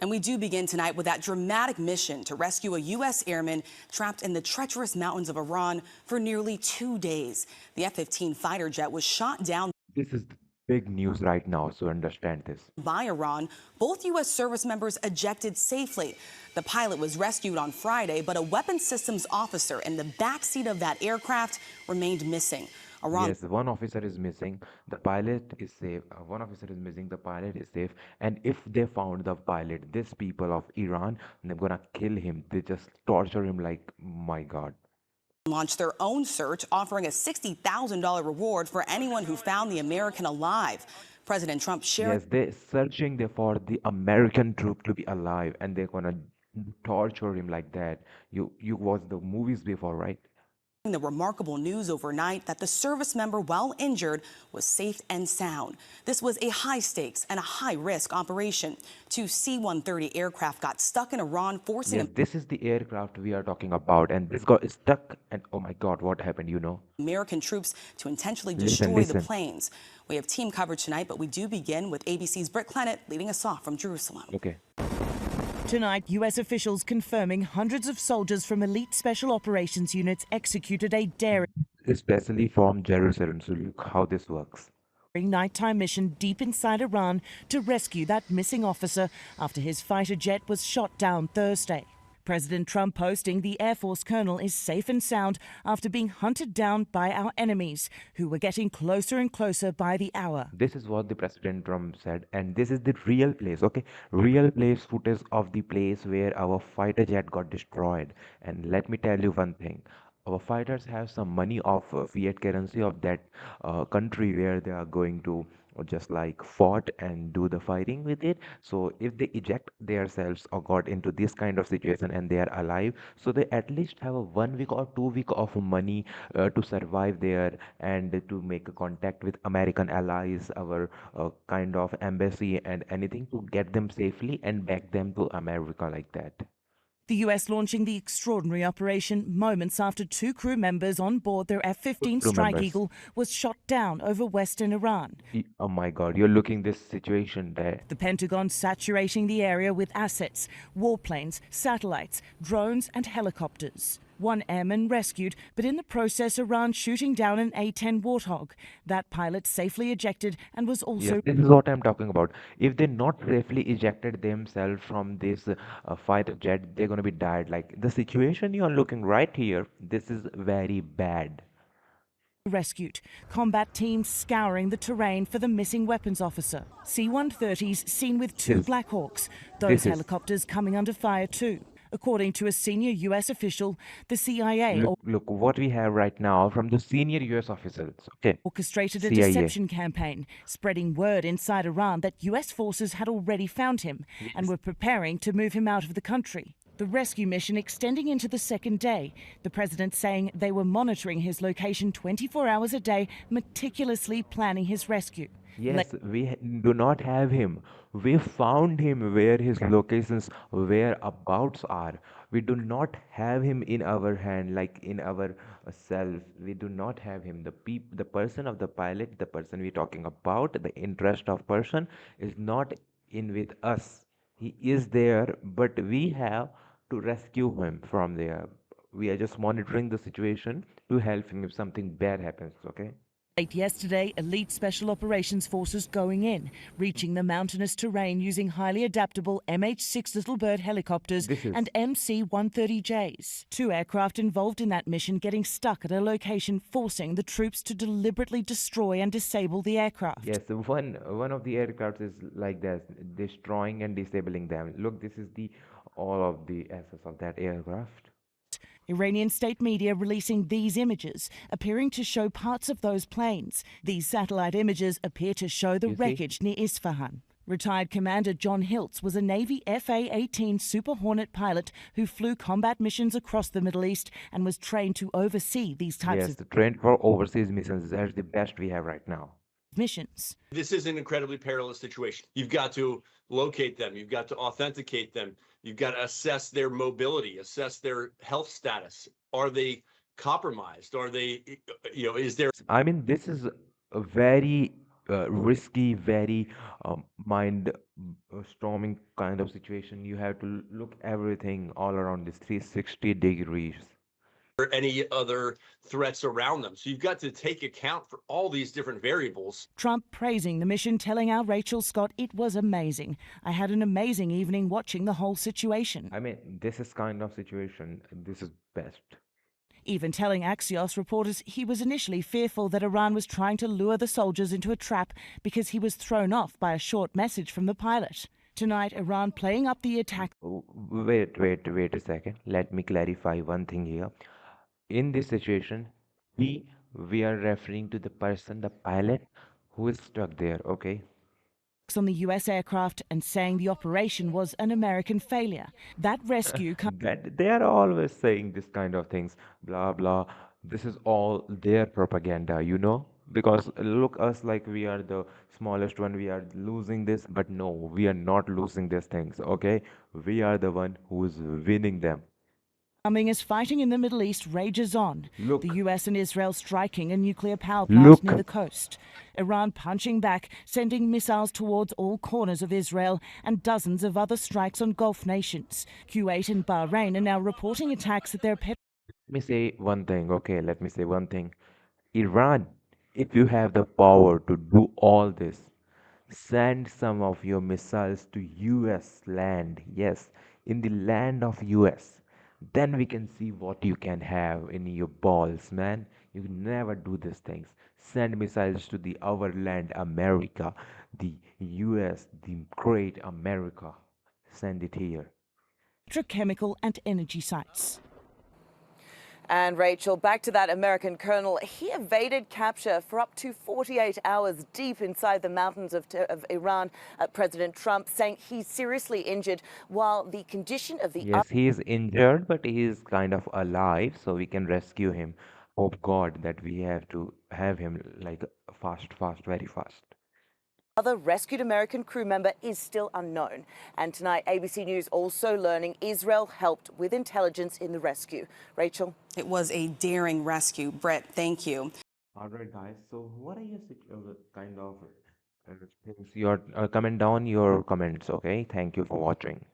And we do begin tonight with that dramatic mission to rescue a U.S. airman trapped in the treacherous mountains of Iran for nearly 2 days. The F-15 fighter jet was shot down This is the big news right now, so understand this. by Iran. Both U.S. service members ejected safely. The pilot was rescued on Friday, but a weapons systems officer in the backseat of that aircraft remained missing. Iran Yes, one officer is missing, the pilot is safe. One officer is missing, the pilot is safe. And if they found the pilot, these people of Iran, they're gonna kill him. They just torture him like, my God. launched their own search, offering a $60,000 reward for anyone who found the American alive. President Trump sharing Yes, they're searching there for the American troop to be alive, and they're gonna torture him like that. You watched the movies before, right? the remarkable news overnight that the service member, while injured, was safe and sound. This was a high stakes and a high risk operation. Two C-130 aircraft got stuck in Iran, forcing Yes, this is the aircraft we are talking about, and this got stuck. And oh my God, what happened? American troops to intentionally Listen, destroy the listen. planes. We have team coverage tonight, but we do begin with ABC's Britt Clennett leading us off from Jerusalem. Okay. Tonight, U.S. officials confirming hundreds of soldiers from elite special operations units executed a daring Especially from Jerusalem. So look how this works. nighttime mission deep inside Iran to rescue that missing officer after his fighter jet was shot down Thursday. President Trump posting the Air Force colonel is safe and sound after being hunted down by our enemies, who were getting closer and closer by the hour. This is what the President Trump said, and this is the real place, okay? Real place footage of the place where our fighter jet got destroyed. And let me tell you one thing. Our fighters have some money of fiat currency of that country where they are going to just like fought and do the fighting with it. So if they eject themselves or got into this kind of situation and they are alive, so they at least have a 1 week or 2 week of money to survive there and to make a contact with American allies, our kind of embassy and anything to get them safely and back them to America like that. The U.S. launching the extraordinary operation moments after two crew members on board their F-15 Crew Strike members. Eagle was shot down over western Iran. Oh my God, you're looking this situation there. The Pentagon saturating the area with assets, warplanes, satellites, drones and helicopters. One airman rescued, but in the process Iran shooting down an A-10 Warthog. That pilot safely ejected and was also Yes, this is what I'm talking about. If they not safely ejected themselves from this fighter jet, they're gonna be died. Like the situation you're looking right here, this is very bad. rescued. Combat teams scouring the terrain for the missing weapons officer. C-130s seen with two Yes, Black Hawks. Those this is. helicopters coming under fire too. According to a senior U.S. official, the CIA Look what we have right now from the senior US officers. Okay, orchestrated a CIA. deception campaign, spreading word inside Iran that U.S. forces had already found him and were preparing to move him out of the country. The rescue mission extending into the second day, the president saying they were monitoring his location 24 hours a day, meticulously planning his rescue. Yes, we do not have him. We found him where his locations, whereabouts are. We do not have him in our hand, like in our self. We do not have him. The person of the pilot, the person we're talking about, the interest of person is not in with us. He is there, but we have to rescue him from there. We are just monitoring the situation to help him if something bad happens, okay? Late yesterday, elite special operations forces going in, reaching the mountainous terrain using highly adaptable MH-6 Little Bird helicopters This is. and MC-130Js. Two aircraft involved in that mission getting stuck at a location, forcing the troops to deliberately destroy and disable the aircraft. Yes, one of the aircraft is like that, destroying and disabling them. Look, this is the all of the assets of that aircraft. Iranian state media releasing these images, appearing to show parts of those planes. These satellite images appear to show the You see? wreckage near Isfahan. Retired Commander John Hiltz was a Navy FA-18 Super Hornet pilot who flew combat missions across the Middle East and was trained to oversee these types Yes, of the trend for overseas missions is the best we have right now. missions. This is an incredibly perilous situation. You've got to locate them. You've got to authenticate them. You've got to assess their mobility, assess their health status. Are they compromised? Are they, is there I mean, this is a very risky, very mind storming kind of situation. You have to look everything all around this 360 degrees. Or any other threats around them. So you've got to take account for all these different variables. Trump praising the mission, telling our Rachel Scott it was amazing. I had an amazing evening watching the whole situation. I mean, this is kind of situation, this is best. Even telling Axios reporters he was initially fearful that Iran was trying to lure the soldiers into a trap because he was thrown off by a short message from the pilot. Tonight, Iran playing up the attack. Wait a second. Let me clarify one thing here. In this situation, we are referring to the person, the pilot, who is stuck there, okay? On the US aircraft and saying the operation was an American failure. That rescue That they are always saying this kind of things, blah blah. This is all their propaganda, you know? Because look us like we are the smallest one, we are losing this, but no, we are not losing these things, okay? We are the one who is winning them. coming as fighting in the Middle East rages on. Look. The US and Israel striking a nuclear power plant near Look. the coast. Iran punching back, sending missiles towards all corners of Israel and dozens of other strikes on Gulf nations. Kuwait and Bahrain are now reporting attacks at their Let me say one thing, okay? Let me say one thing. Iran, if you have the power to do all this, send some of your missiles to US land. Yes, in the land of US. Then we can see what you can have in your balls, man. You can never do these things. Send missiles to the our land, America, the US, the great America. Send it here. petrochemical and energy sites. And Rachel, back to that American colonel. He evaded capture for up to 48 hours deep inside the mountains of Iran. President Trump saying he's seriously injured while the condition of the Yes, he is injured, but he is kind of alive, so we can rescue him. Hope God that we have to have him like fast, very fast. other rescued American crew member is still unknown. And tonight, ABC News also learning Israel helped with intelligence in the rescue. Rachel? It was a daring rescue. Brett, thank you. All right, guys. So, what are your kind of things? Your comment down your comments. Okay. Thank you for watching.